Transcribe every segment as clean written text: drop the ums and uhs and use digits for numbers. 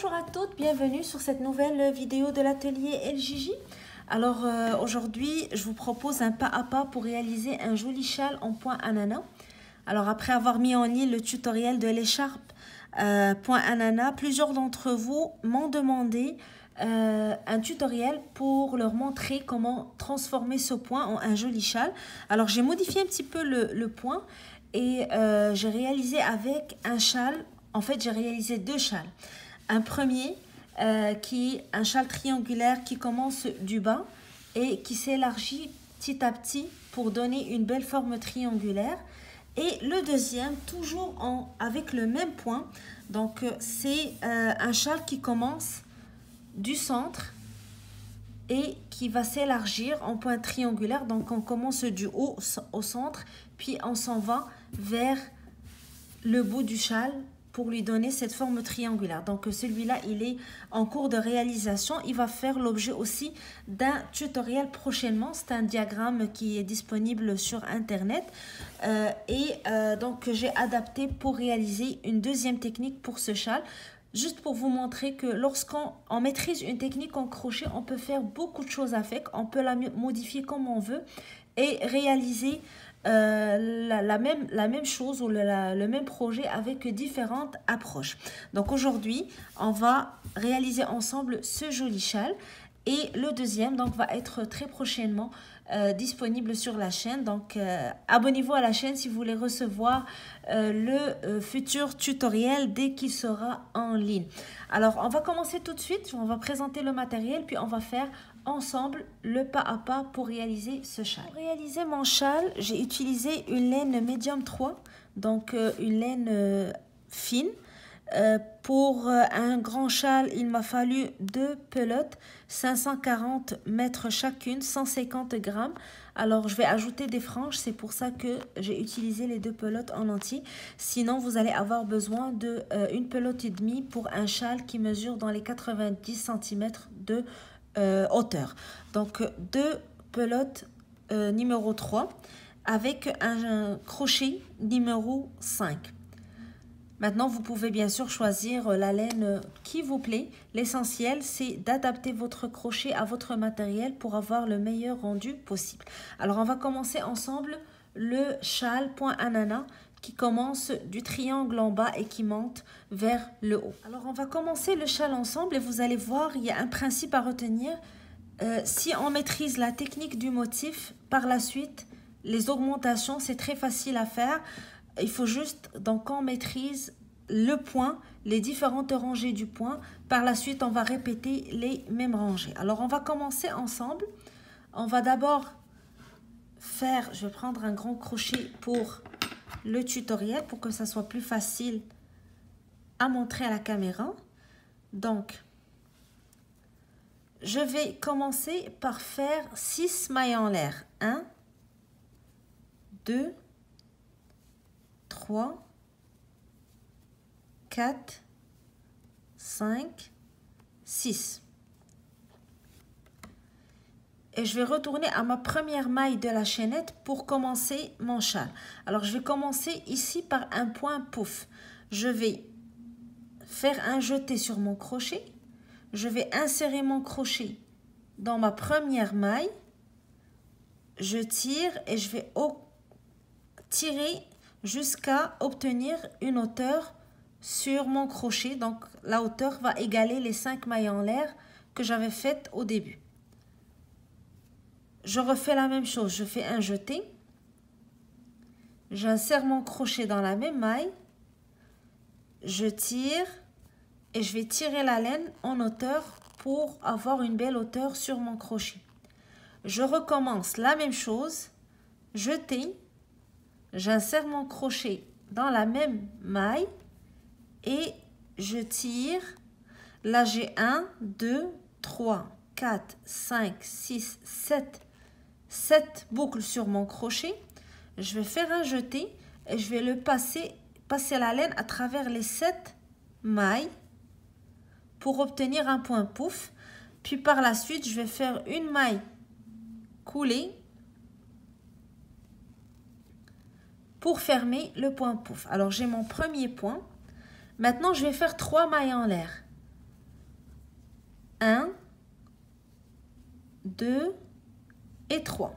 Bonjour à toutes, bienvenue sur cette nouvelle vidéo de l'atelier LJJ. Alors aujourd'hui, je vous propose un pas à pas pour réaliser un joli châle en point ananas. Alors après avoir mis en ligne le tutoriel de l'écharpe point ananas, plusieurs d'entre vous m'ont demandé un tutoriel pour leur montrer comment transformer ce point en un joli châle. Alors j'ai modifié un petit peu le point et j'ai réalisé avec un châle. En fait, j'ai réalisé deux châles. Un premier qui est un châle triangulaire qui commence du bas et qui s'élargit petit à petit pour donner une belle forme triangulaire. Et le deuxième, toujours avec le même point. Donc, c'est un châle qui commence du centre et qui va s'élargir en point triangulaire. Donc, on commence du haut au centre, puis on s'en va vers le bout du châle pour lui donner cette forme triangulaire. Donc celui-là, il est en cours de réalisation. Il va faire l'objet aussi d'un tutoriel prochainement. C'est un diagramme qui est disponible sur Internet. Donc j'ai adapté pour réaliser une deuxième technique pour ce châle. Juste pour vous montrer que lorsqu'on maîtrise une technique en crochet, on peut faire beaucoup de choses avec. On peut la modifier comme on veut et réaliser la même chose ou le même projet avec différentes approches. Donc aujourd'hui, on va réaliser ensemble ce joli châle et le deuxième donc va être très prochainement disponible sur la chaîne. Donc abonnez-vous à la chaîne si vous voulez recevoir le futur tutoriel dès qu'il sera en ligne. Alors on va commencer tout de suite, on va présenter le matériel puis on va faire ensemble le pas à pas pour réaliser ce châle. Pour réaliser mon châle, j'ai utilisé une laine médium 3, donc une laine fine. Pour un grand châle, il m'a fallu deux pelotes, 540 mètres chacune, 150 grammes. Alors, je vais ajouter des franges, c'est pour ça que j'ai utilisé les deux pelotes en entier. Sinon, vous allez avoir besoin d'une pelote et demie pour un châle qui mesure dans les 90 cm de hauteur. Donc, deux pelotes numéro 3 avec un crochet numéro 5. Maintenant, vous pouvez bien sûr choisir la laine qui vous plaît. L'essentiel, c'est d'adapter votre crochet à votre matériel pour avoir le meilleur rendu possible. Alors, on va commencer ensemble le châle point ananas qui commence du triangle en bas et qui monte vers le haut. Alors, on va commencer le châle ensemble et vous allez voir, il y a un principe à retenir. Si on maîtrise la technique du motif, par la suite, les augmentations, c'est très facile à faire. Il faut juste donc qu'on maîtrise le point, les différentes rangées du point. Par la suite, on va répéter les mêmes rangées. Alors, on va commencer ensemble. On va d'abord faire, je vais prendre un grand crochet pour le tutoriel pour que ça soit plus facile à montrer à la caméra. Donc, je vais commencer par faire 6 mailles en l'air. 1, 2, 3, 4, 5, 6. Et je vais retourner à ma première maille de la chaînette pour commencer mon châle. Alors, je vais commencer ici par un point pouf. Je vais faire un jeté sur mon crochet. Je vais insérer mon crochet dans ma première maille. Je tire et je vais tirer jusqu'à obtenir une hauteur sur mon crochet. Donc, la hauteur va égaler les 5 mailles en l'air que j'avais faites au début. Je refais la même chose. Je fais un jeté. J'insère mon crochet dans la même maille. Je tire et je vais tirer la laine en hauteur pour avoir une belle hauteur sur mon crochet. Je recommence la même chose. Jeté. J'insère mon crochet dans la même maille et je tire. Là, j'ai 1, 2, 3, 4, 5, 6, 7 boucles sur mon crochet. Je vais faire un jeté et je vais passer la laine à travers les 7 mailles pour obtenir un point pouf. Puis par la suite, je vais faire une maille coulée pour fermer le point pouf. Alors, j'ai mon premier point. Maintenant, je vais faire 3 mailles en l'air. 1, 2 et 3.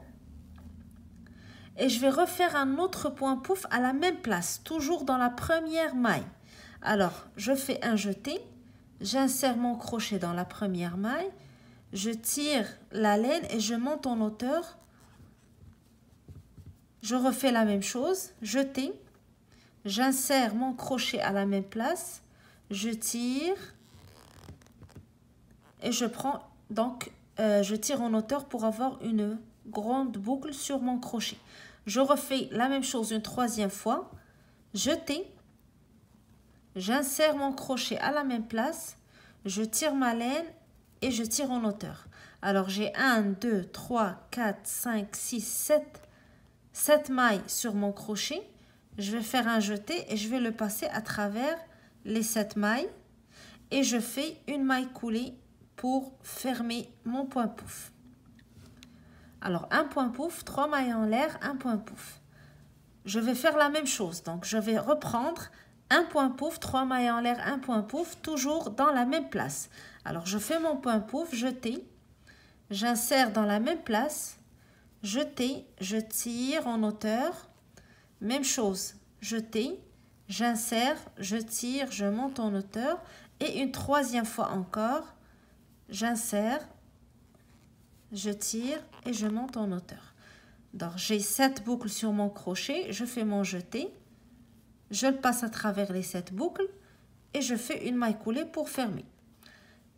Et je vais refaire un autre point pouf à la même place, toujours dans la première maille. Alors, je fais un jeté, j'insère mon crochet dans la première maille, je tire la laine et je monte en hauteur. Je refais la même chose, jeté, j'insère mon crochet à la même place, je tire et je prends donc je tire en hauteur pour avoir une grande boucle sur mon crochet. Je refais la même chose une troisième fois, jeté, j'insère mon crochet à la même place, je tire ma laine et je tire en hauteur. Alors j'ai 1, 2, 3, 4, 5, 6, 7 mailles sur mon crochet. Je vais faire un jeté et je vais le passer à travers les 7 mailles et je fais une maille coulée pour fermer mon point pouf. Alors un point pouf, 3 mailles en l'air, un point pouf. Je vais faire la même chose, donc je vais reprendre un point pouf, 3 mailles en l'air, un point pouf, toujours dans la même place. Alors je fais mon point pouf, jeté, j'insère dans la même place, jeté, je tire en hauteur, même chose, jeté, j'insère, je tire, je monte en hauteur et une troisième fois encore, j'insère, je tire et je monte en hauteur. Donc j'ai 7 boucles sur mon crochet, je fais mon jeté, je le passe à travers les 7 boucles et je fais une maille coulée pour fermer.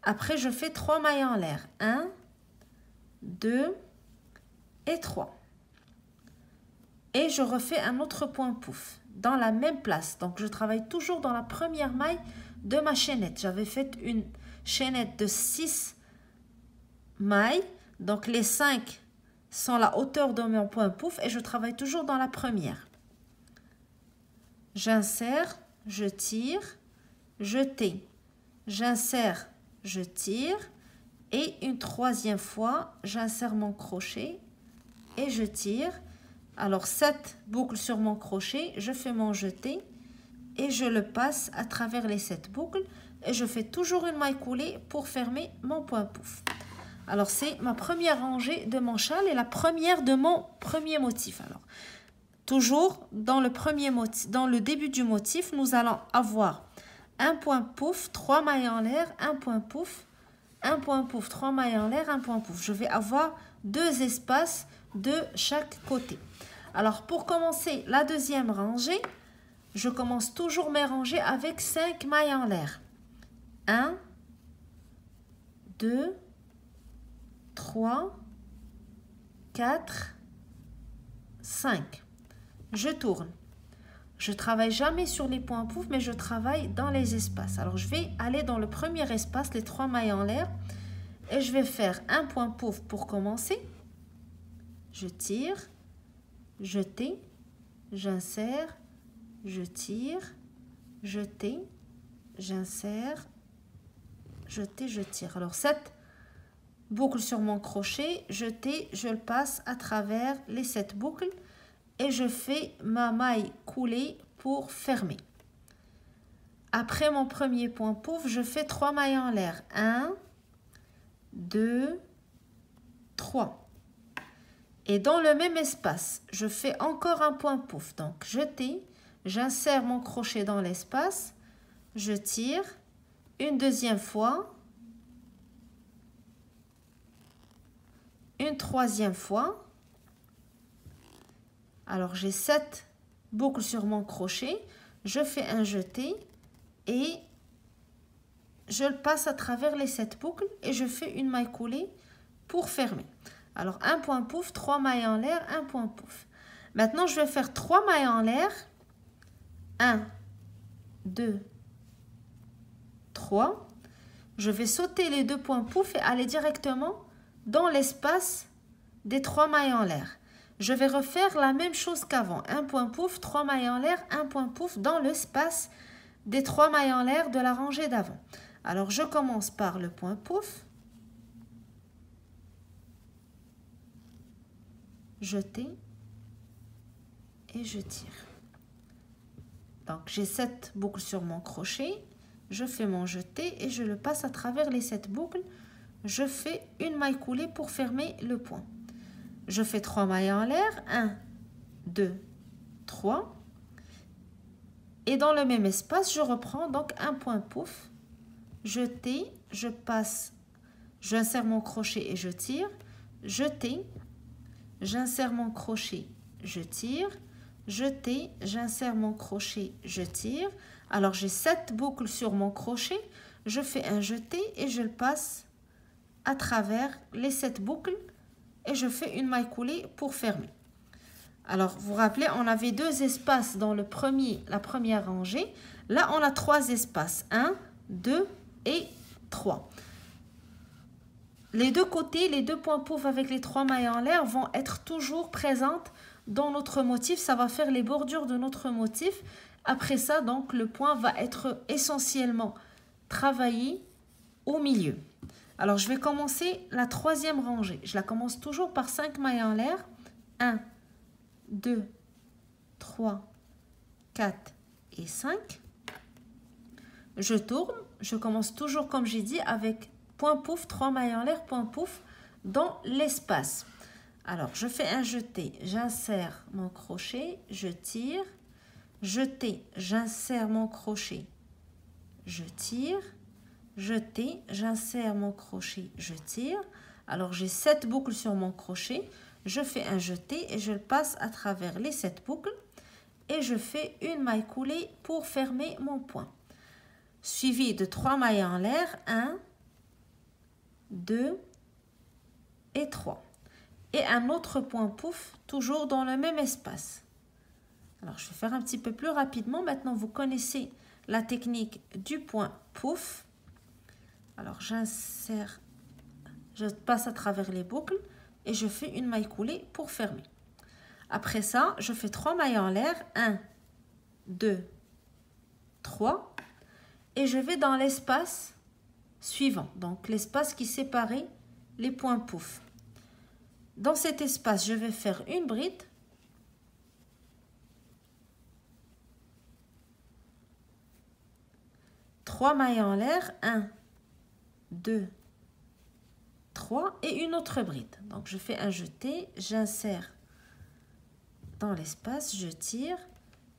Après je fais 3 mailles en l'air, 1, 2 et 3. Et je refais un autre point pouf dans la même place. Donc je travaille toujours dans la première maille de ma chaînette. J'avais fait une chaînette de 6 mailles. Donc les 5 sont la hauteur de mon point pouf et je travaille toujours dans la première. J'insère, je tire, jeté, j'insère, je tire et une troisième fois, j'insère mon crochet et je tire. Alors 7 boucles sur mon crochet, je fais mon jeté et je le passe à travers les 7 boucles et je fais toujours une maille coulée pour fermer mon point pouf. Alors c'est ma première rangée de mon châle et la première de mon premier motif. Alors toujours dans le premier motif, dans le début du motif, nous allons avoir un point pouf, 3 mailles en l'air, un point pouf, 3 mailles en l'air, un point pouf. Je vais avoir 2 espaces de chaque côté. Alors pour commencer la deuxième rangée, je commence toujours mes rangées avec 5 mailles en l'air. 1, 2, 3, 4, 5. Je tourne. Je ne travaille jamais sur les points pouf, mais je travaille dans les espaces. Alors je vais aller dans le premier espace, les 3 mailles en l'air, et je vais faire un point pouf pour commencer. Je tire, jeté, j'insère, je tire, jeté, j'insère, jeté, je tire. Alors 7 boucles sur mon crochet, jeté, je le passe à travers les 7 boucles et je fais ma maille coulée pour fermer. Après mon premier point pouf, je fais 3 mailles en l'air. 1, 2, 3. Et dans le même espace, je fais encore un point pouf. Donc, jeté, j'insère mon crochet dans l'espace, je tire, une deuxième fois, une troisième fois. Alors, j'ai 7 boucles sur mon crochet, je fais un jeté et je le passe à travers les 7 boucles et je fais une maille coulée pour fermer. Alors, un point pouf, 3 mailles en l'air, un point pouf. Maintenant, je vais faire 3 mailles en l'air. 1, 2, 3. Je vais sauter les 2 points pouf et aller directement dans l'espace des 3 mailles en l'air. Je vais refaire la même chose qu'avant. Un point pouf, 3 mailles en l'air, un point pouf dans l'espace des 3 mailles en l'air de la rangée d'avant. Alors, je commence par le point pouf. Jeter et je tire. Donc j'ai 7 boucles sur mon crochet, je fais mon jeté et je le passe à travers les 7 boucles, je fais une maille coulée pour fermer le point. Je fais 3 mailles en l'air, 1, 2, 3. Et dans le même espace, je reprends donc un point pouf, jeté, je passe, j'insère mon crochet et je tire, jeté, j'insère mon crochet, je tire, jeté, j'insère mon crochet, je tire. Alors j'ai 7 boucles sur mon crochet, je fais un jeté et je le passe à travers les 7 boucles et je fais une maille coulée pour fermer. Alors, vous vous rappelez, on avait 2 espaces dans la première rangée. Là, on a 3 espaces. 1, 2 et 3. Les deux côtés, les 2 points pouf avec les 3 mailles en l'air vont être toujours présentes dans notre motif. Ça va faire les bordures de notre motif. Après ça, donc, le point va être essentiellement travaillé au milieu. Alors, je vais commencer la 3e rangée. Je la commence toujours par 5 mailles en l'air. 1, 2, 3, 4 et 5. Je tourne, je commence toujours comme j'ai dit avec point pouf, 3 mailles en l'air, point pouf dans l'espace. Alors je fais un jeté, j'insère mon crochet, je tire, jeté, j'insère mon crochet, je tire, jeté, j'insère mon crochet, je tire. Alors j'ai 7 boucles sur mon crochet. Je fais un jeté et je le passe à travers les 7 boucles et je fais une maille coulée pour fermer mon point. Suivi de 3 mailles en l'air, 1, 2 et 3. Et un autre point pouf, toujours dans le même espace. Alors je vais faire un petit peu plus rapidement. Maintenant vous connaissez la technique du point pouf. Alors j'insère, je passe à travers les boucles et je fais une maille coulée pour fermer. Après ça, je fais 3 mailles en l'air, 1, 2, 3, et je vais dans l'espace suivant, donc l'espace qui séparait les points pouf. Dans cet espace, je vais faire une bride, trois mailles en l'air, 1, 2, 3 et une autre bride. Donc je fais un jeté, j'insère dans l'espace, je tire,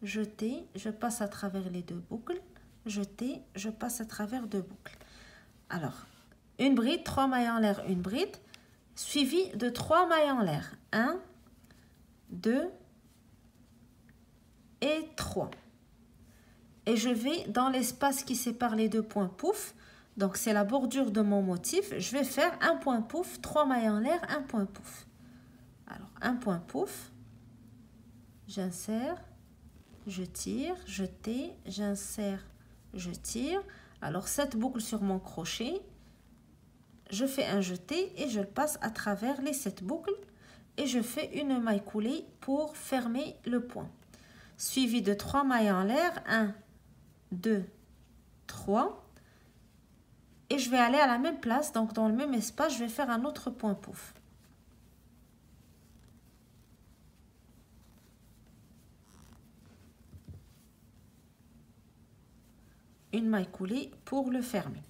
jeté, je passe à travers les 2 boucles, jeté, je passe à travers 2 boucles. Alors, une bride, 3 mailles en l'air, une bride, suivi de 3 mailles en l'air. 1, 2 et 3. Et je vais dans l'espace qui sépare les 2 points pouf. Donc, c'est la bordure de mon motif. Je vais faire un point pouf, 3 mailles en l'air, un point pouf. Alors, un point pouf, j'insère, je tire, jeté, j'insère, je tire. Alors, 7 boucles sur mon crochet. Je fais un jeté et je le passe à travers les 7 boucles. Et je fais une maille coulée pour fermer le point. Suivi de 3 mailles en l'air, 1, 2, 3. Et je vais aller à la même place, donc dans le même espace, je vais faire un autre point pouf. Une maille coulée pour le fermer.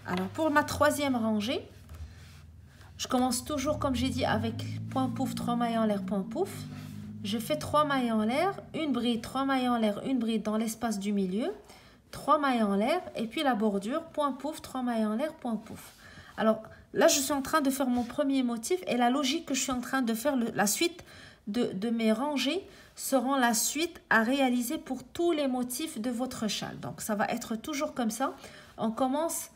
Alors pour ma 3e rangée, je commence toujours comme j'ai dit avec point pouf, 3 mailles en l'air, point pouf. Je fais 3 mailles en l'air, une bride, 3 mailles en l'air, une bride dans l'espace du milieu. 3 mailles en l'air et puis la bordure, point pouf, 3 mailles en l'air, point pouf. Alors là, je suis en train de faire mon premier motif et la logique que je suis en train de faire, la suite de mes rangées seront la suite à réaliser pour tous les motifs de votre châle. Donc ça va être toujours comme ça. On commence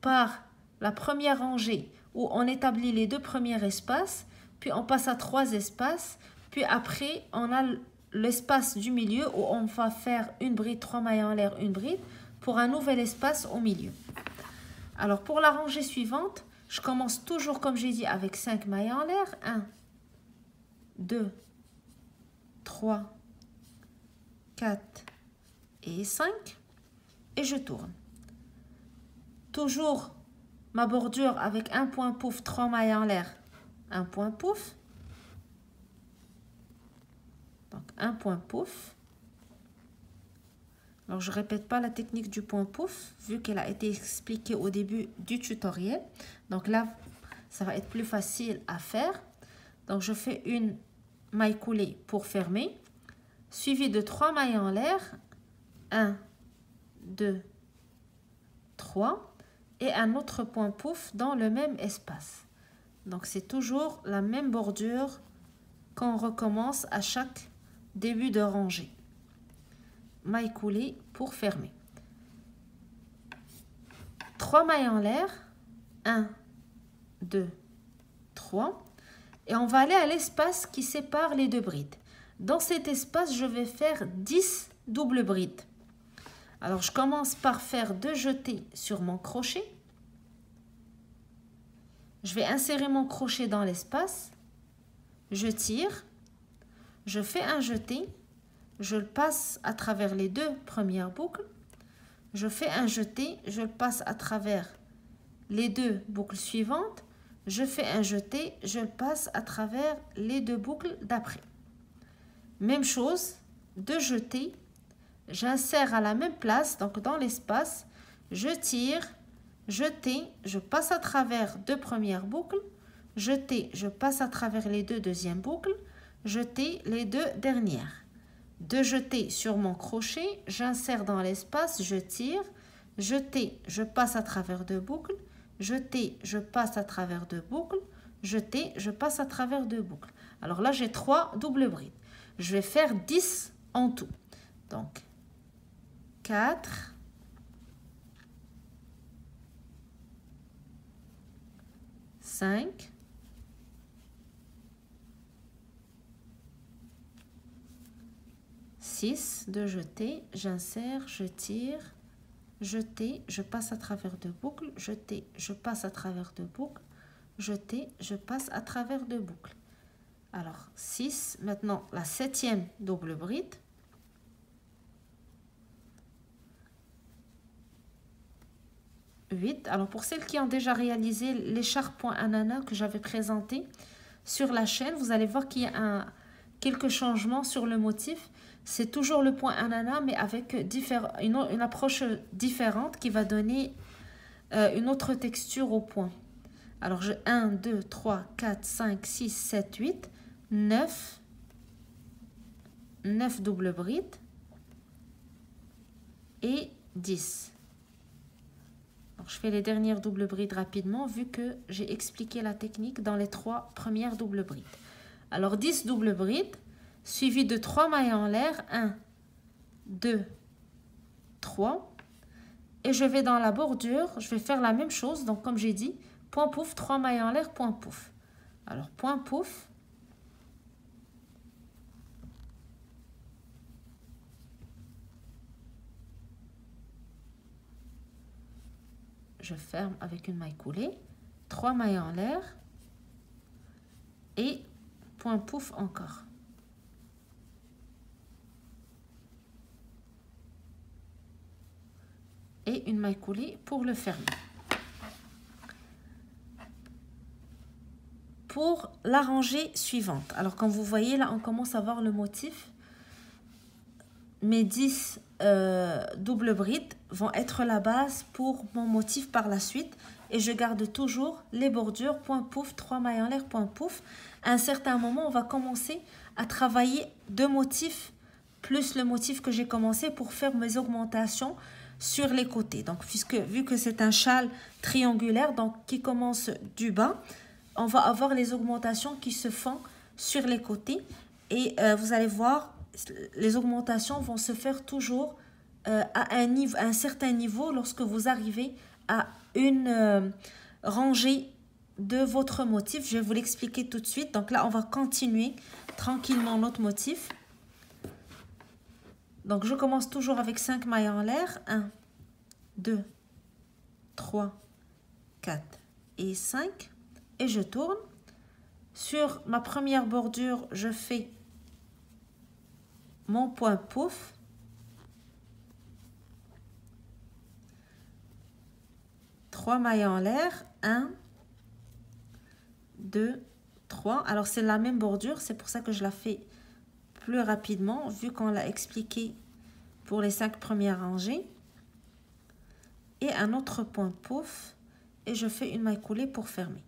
par la première rangée où on établit les 2 premiers espaces, puis on passe à 3 espaces, puis après on a l'espace du milieu où on va faire une bride, 3 mailles en l'air, une bride pour un nouvel espace au milieu. Alors pour la rangée suivante, je commence toujours comme j'ai dit avec 5 mailles en l'air, 1, 2, 3, 4 et 5 et je tourne. Toujours ma bordure avec un point pouf, 3 mailles en l'air, un point pouf. Donc un point pouf. Alors, je ne répète pas la technique du point pouf, vu qu'elle a été expliquée au début du tutoriel. Donc là, ça va être plus facile à faire. Donc, je fais une maille coulée pour fermer, suivi de 3 mailles en l'air. 1, 2, 3. Et un autre point pouf dans le même espace. Donc, c'est toujours la même bordure qu'on recommence à chaque début de rangée. Maille coulée pour fermer. 3 mailles en l'air. 1, 2, 3. Et on va aller à l'espace qui sépare les deux brides. Dans cet espace, je vais faire 10 doubles brides. Alors, je commence par faire 2 jetés sur mon crochet. Je vais insérer mon crochet dans l'espace. Je tire. Je fais un jeté. Je le passe à travers les 2 premières boucles. Je fais un jeté. Je le passe à travers les 2 boucles suivantes. Je fais un jeté. Je le passe à travers les 2 boucles d'après. Même chose. 2 jetés. J'insère à la même place, donc dans l'espace. Je tire. Jeté, je passe à travers 2 premières boucles, jeté, je passe à travers les 2 deuxièmes boucles, jeté les 2 dernières. 2 jetés sur mon crochet, j'insère dans l'espace, je tire, jeté, je passe à travers 2 boucles, jeté, je passe à travers 2 boucles, jeté, je passe à travers 2 boucles. Alors là, j'ai 3 doubles brides. Je vais faire 10 en tout. Donc, 4, 5, 6, 2 jetés, j'insère, je tire, jeté, je passe à travers 2 boucles, jeté, je passe à travers 2 boucles, jeté, je passe à travers 2 boucles. Alors 6, maintenant la 7e double bride. Alors pour celles qui ont déjà réalisé l'écharpe point ananas que j'avais présenté sur la chaîne, vous allez voir qu'il y a quelques changements sur le motif. C'est toujours le point ananas mais avec une approche différente qui va donner une autre texture au point. Alors j'ai 1, 2, 3, 4, 5, 6, 7, 8, 9 doubles brides et 10. Je fais les dernières doubles brides rapidement vu que j'ai expliqué la technique dans les 3 premières doubles brides. Alors 10 doubles brides suivies de 3 mailles en l'air. 1, 2, 3. Et je vais dans la bordure, je vais faire la même chose. Donc comme j'ai dit, point pouf, 3 mailles en l'air, point pouf. Alors point pouf. Je ferme avec une maille coulée, 3 mailles en l'air et point pouf encore. Et une maille coulée pour le fermer. Pour la rangée suivante, alors comme vous voyez là, on commence à voir le motif. Mes 10 doubles brides vont être la base pour mon motif par la suite et je garde toujours les bordures point pouf, 3 mailles en l'air, point pouf. À un certain moment, on va commencer à travailler 2 motifs plus le motif que j'ai commencé pour faire mes augmentations sur les côtés. Donc vu que c'est un châle triangulaire donc qui commence du bas, on va avoir les augmentations qui se font sur les côtés et vous allez voir, les augmentations vont se faire toujours à un certain niveau lorsque vous arrivez à une rangée de votre motif. Je vais vous l'expliquer tout de suite. Donc là, on va continuer tranquillement notre motif. Donc je commence toujours avec 5 mailles en l'air. 1, 2, 3, 4 et 5. Et je tourne. Sur ma première bordure, je fais mon point pouf. Trois mailles en l'air. 1, 2, 3. Alors c'est la même bordure, c'est pour ça que je la fais plus rapidement vu qu'on l'a expliqué pour les 5 premières rangées et un autre point pouf et je fais une maille coulée pour fermer.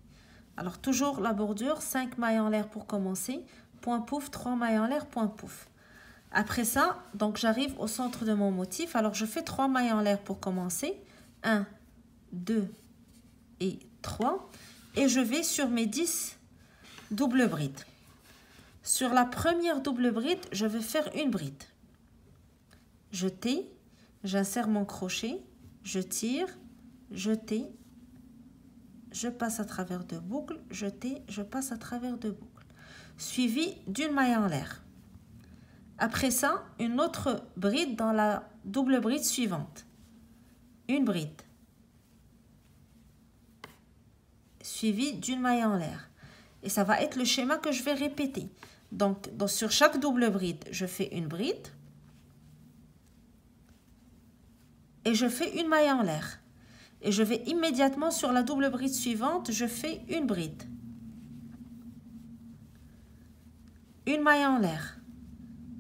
Alors toujours la bordure, 5 mailles en l'air pour commencer, point pouf, 3 mailles en l'air, point pouf. Après ça, donc j'arrive au centre de mon motif. Alors je fais 3 mailles en l'air pour commencer. 1, 2 et 3. Et je vais sur mes 10 doubles brides. Sur la première double bride, je vais faire une bride. Jeter, j'insère mon crochet, je tire, jeter, je passe à travers deux boucles, jeter, je passe à travers deux boucles. Suivi d'une maille en l'air. Après ça, une autre bride dans la double bride suivante. Une bride. Suivi d'une maille en l'air. Et ça va être le schéma que je vais répéter. Donc, sur chaque double bride, je fais une bride. Et je fais une maille en l'air. Et je vais immédiatement sur la double bride suivante, je fais une bride. Une maille en l'air.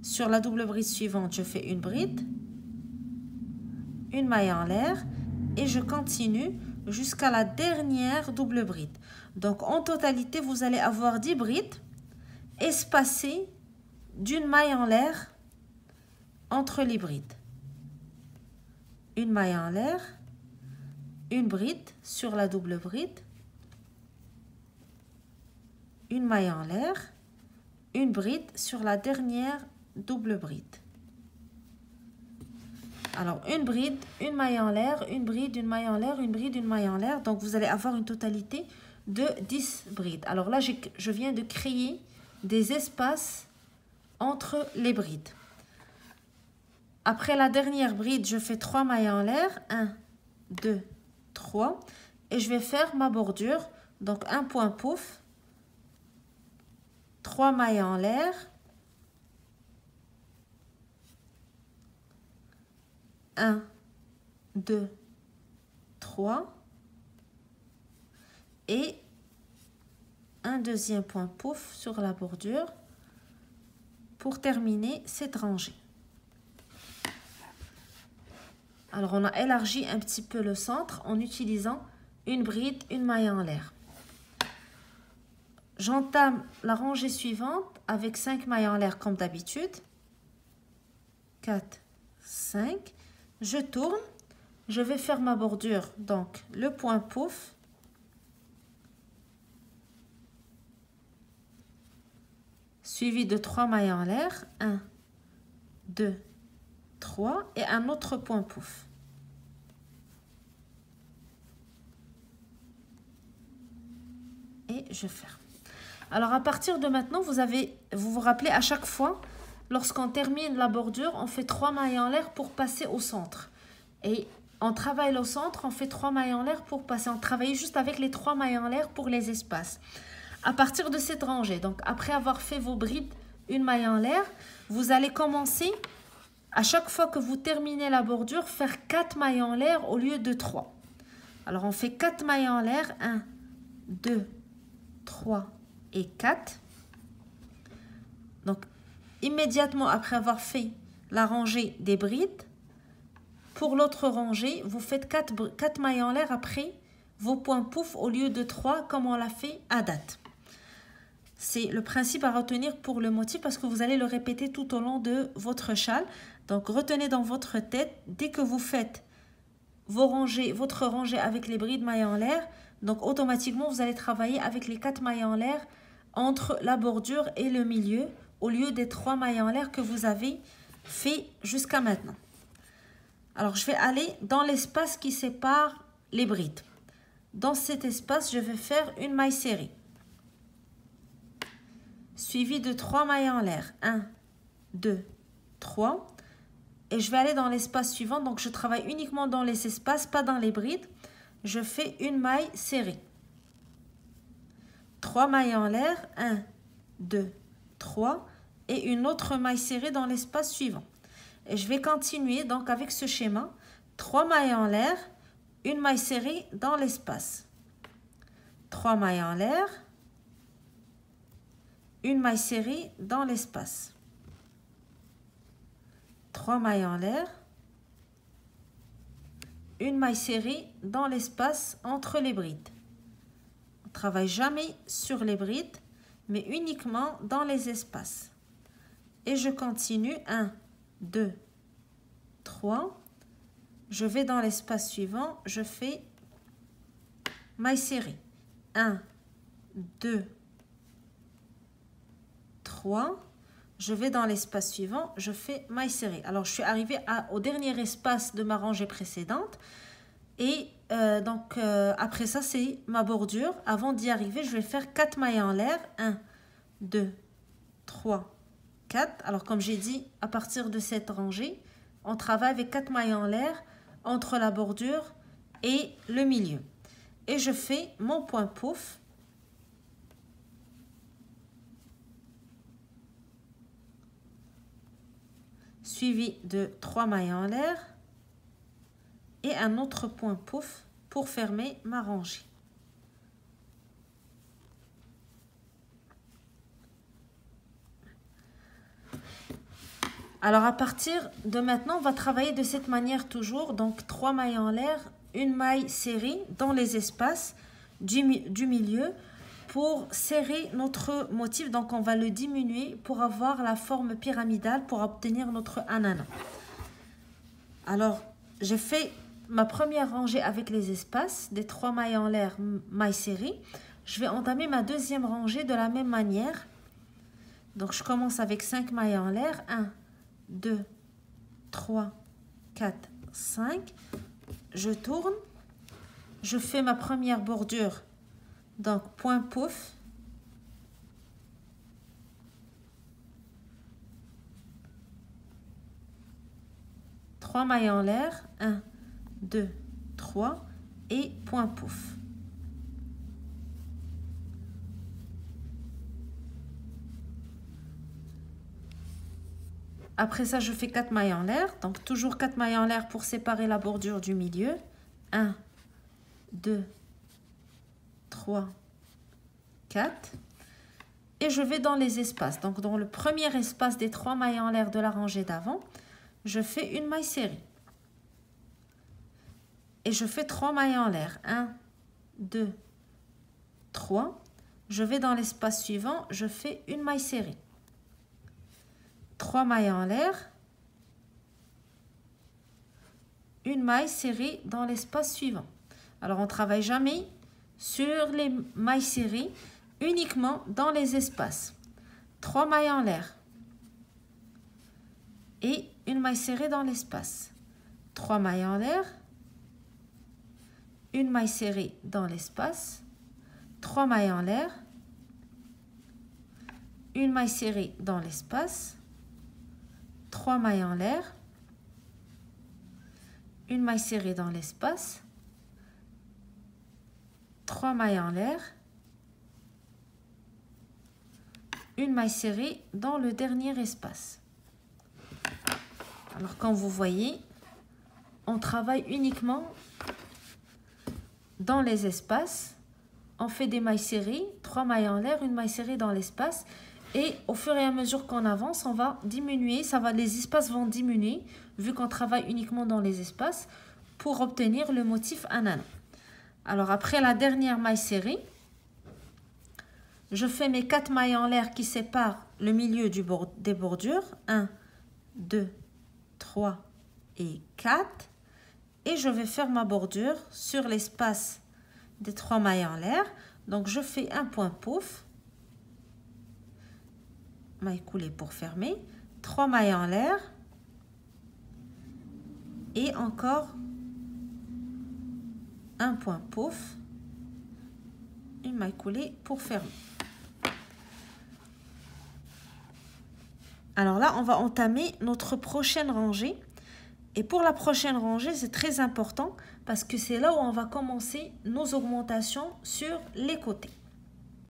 Sur la double bride suivante, je fais une bride. Une maille en l'air. Et je continue jusqu'à la dernière double bride. Donc, en totalité, vous allez avoir 10 brides espacées d'une maille en l'air entre les brides. Une maille en l'air, une bride sur la double bride, une maille en l'air, une bride sur la dernière double bride. Alors, une bride, une maille en l'air, une bride, une maille en l'air, une bride, une maille en l'air. Donc, vous allez avoir une totalité de 10 brides. Alors là, je viens de créer des espaces entre les brides. Après la dernière bride, je fais 3 mailles en l'air. 1, 2, 3. Et je vais faire ma bordure. Donc, un point pouf. 3 mailles en l'air. 1, 2, 3. Et un deuxième point pouf sur la bordure pour terminer cette rangée. Alors, on a élargi un petit peu le centre en utilisant une bride, une maille en l'air. J'entame la rangée suivante avec 5 mailles en l'air comme d'habitude. 4, 5. Je tourne. Je vais faire ma bordure. Donc, le point pouf. Suivi de 3 mailles en l'air. 1, 2, 3 et un autre point pouf. Et je ferme. Alors à partir de maintenant, vous vous rappelez à chaque fois, lorsqu'on termine la bordure, on fait 3 mailles en l'air pour passer au centre. Et on travaille au centre, on fait 3 mailles en l'air pour passer. On travaille juste avec les 3 mailles en l'air pour les espaces. À partir de cette rangée, donc après avoir fait vos brides, une maille en l'air, vous allez commencer, à chaque fois que vous terminez la bordure, faire 4 mailles en l'air au lieu de 3. Alors on fait 4 mailles en l'air, 1, 2, 3 et 4. Donc immédiatement après avoir fait la rangée des brides, pour l'autre rangée, vous faites 4 mailles en l'air après vos points pouf au lieu de 3 comme on l'a fait à date. C'est le principe à retenir pour le motif parce que vous allez le répéter tout au long de votre châle. Donc retenez dans votre tête, dès que vous faites votre rangée avec les brides mailles en l'air, donc automatiquement vous allez travailler avec les 4 mailles en l'air entre la bordure et le milieu au lieu des 3 mailles en l'air que vous avez fait jusqu'à maintenant. Alors je vais aller dans l'espace qui sépare les brides. Dans cet espace, je vais faire une maille serrée. Suivi de 3 mailles en l'air. 1, 2, 3. Et je vais aller dans l'espace suivant. Donc, je travaille uniquement dans les espaces, pas dans les brides. Je fais une maille serrée. 3 mailles en l'air. 1, 2, 3. Et une autre maille serrée dans l'espace suivant. Et je vais continuer donc avec ce schéma. 3 mailles en l'air. Une maille serrée dans l'espace. 3 mailles en l'air. Une maille serrée dans l'espace. 3 mailles en l'air, une maille serrée dans l'espace entre les brides. On ne travaille jamais sur les brides, mais uniquement dans les espaces. Et je continue. 1, 2, 3. Je vais dans l'espace suivant, je fais maille serrée. 1, 2, 3. Je vais dans l'espace suivant, je fais maille serrée. Alors, je suis arrivée au dernier espace de ma rangée précédente. Et après ça, c'est ma bordure. Avant d'y arriver, je vais faire 4 mailles en l'air. 1, 2, 3, 4. Alors, comme j'ai dit, à partir de cette rangée, on travaille avec 4 mailles en l'air entre la bordure et le milieu. Et je fais mon point pouf. Suivi de 3 mailles en l'air et un autre point pouf pour fermer ma rangée. Alors à partir de maintenant, on va travailler de cette manière toujours. Donc 3 mailles en l'air, une maille serrée dans les espaces du milieu pour serrer notre motif. Donc on va le diminuer pour avoir la forme pyramidale pour obtenir notre ananas. Alors j'ai fait ma première rangée avec les espaces des 3 mailles en l'air, maille serrée. Je vais entamer ma deuxième rangée de la même manière. Donc je commence avec 5 mailles en l'air. 1, 2, 3, 4, 5. Je tourne. Je fais ma première bordure. Donc point pouf. Trois mailles en l'air. 1, 2, 3 et point pouf. Après ça, je fais 4 mailles en l'air. Donc, toujours 4 mailles en l'air pour séparer la bordure du milieu. 1, 2, 3, 4. Et je vais dans les espaces. Donc, dans le premier espace des 3 mailles en l'air de la rangée d'avant, je fais une maille serrée. Et je fais 3 mailles en l'air. 1, 2, 3. Je vais dans l'espace suivant, je fais une maille serrée. 3 mailles en l'air, une maille serrée dans l'espace suivant. Alors, on ne travaille jamais sur les mailles serrées, uniquement dans les espaces. 3 mailles en l'air et une maille serrée dans l'espace. 3 mailles en l'air, une maille serrée dans l'espace. 3 mailles en l'air, une maille serrée dans l'espace. 3 mailles en l'air, une maille serrée dans l'espace, 3 mailles en l'air, une maille serrée dans le dernier espace. Alors, comme vous voyez, on travaille uniquement dans les espaces. On fait des mailles serrées, 3 mailles en l'air, une maille serrée dans l'espace. Et au fur et à mesure qu'on avance, on va diminuer, les espaces vont diminuer, vu qu'on travaille uniquement dans les espaces, pour obtenir le motif ananas. Alors, après la dernière maille serrée, je fais mes 4 mailles en l'air qui séparent le milieu des bordures. 1, 2, 3 et 4. Et je vais faire ma bordure sur l'espace des 3 mailles en l'air. Donc, je fais un point pouf. Maille coulée pour fermer, 3 mailles en l'air et encore un point pouf, une maille coulée pour fermer. Alors là, on va entamer notre prochaine rangée. Et pour la prochaine rangée, c'est très important parce que c'est là où on va commencer nos augmentations sur les côtés.